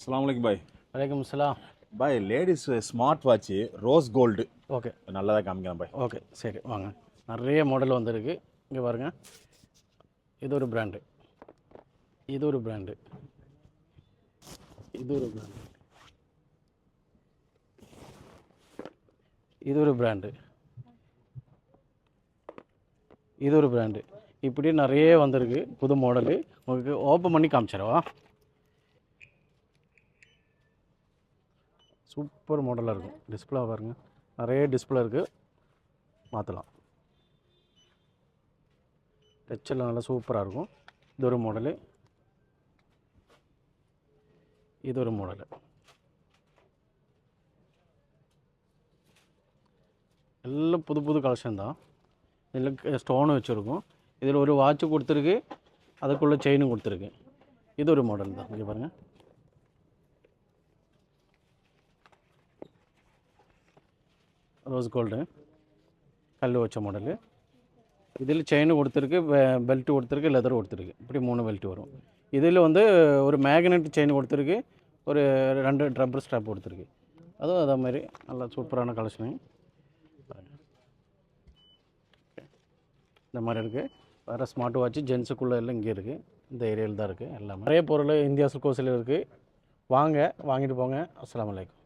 अस्सलाम वालेकुम भाई. வலைக்கம் சலாம். பாய் ladies smart watch rose gold okay நல்லதாக காமிக்கலாம் பாய். ஓகே சரி வாங்க. நிறைய மாடல் வந்திருக்கு. இங்கே பாருங்கள், இது ஒரு பிராண்டு, இது ஒரு பிராண்டு, இது ஒரு பிராண்டு, இது ஒரு பிராண்டு, இது ஒரு பிராண்டு. இப்படி நிறைய வந்திருக்கு புது மாடலு. உங்களுக்கு ஓப்பன் பண்ணி காமிச்சிடவா? சூப்பர் மாடலாக இருக்கும். டிஸ்பிளே பாருங்கள், நிறைய டிஸ்பிளே இருக்குது, மாற்றலாம். டச்செல்லாம் நல்லா சூப்பராக இருக்கும். இது ஒரு மாடலு, இது ஒரு மாடலு. எல்லாம் புது புது கலெக்ஷன் தான். இதில் ஸ்டோனு வச்சுருக்கும். இதில் ஒரு வாட்ச் கொடுத்துருக்கு, அதுக்குள்ளே செயினும் கொடுத்துருக்கு. இது ஒரு மாடல் தான். இங்கே பாருங்கள், ரோஸ் கோல்டு கல் வச்ச மாடலு. இதில் செயின் கொடுத்துருக்கு, பெல்ட்டு கொடுத்துருக்கு, லெதர் கொடுத்துருக்கு. இப்படி 3 பெல்ட் வரும். இதில் வந்து ஒரு மேக்னெட் செயின் கொடுத்துருக்கு, ஒரு 2 ரப்பர் ஸ்ட்ராப் கொடுத்துருக்கு. அதுவும் அதே மாதிரி நல்லா சூப்பரான கலெக்ஷனு. இந்த மாதிரி இருக்குது. வேறு ஸ்மார்ட் வாட்ச் ஜென்ஸுக்குள்ளே எல்லாம் இங்கே இருக்குது. இந்த ஏரியாவில் தான் இருக்குது. எல்லாமே நிறைய பொருள் இந்தியா கோசில் இருக்குது. வாங்க, வாங்கிட்டு போங்க. அஸ்ஸலாமு அலைக்கும்.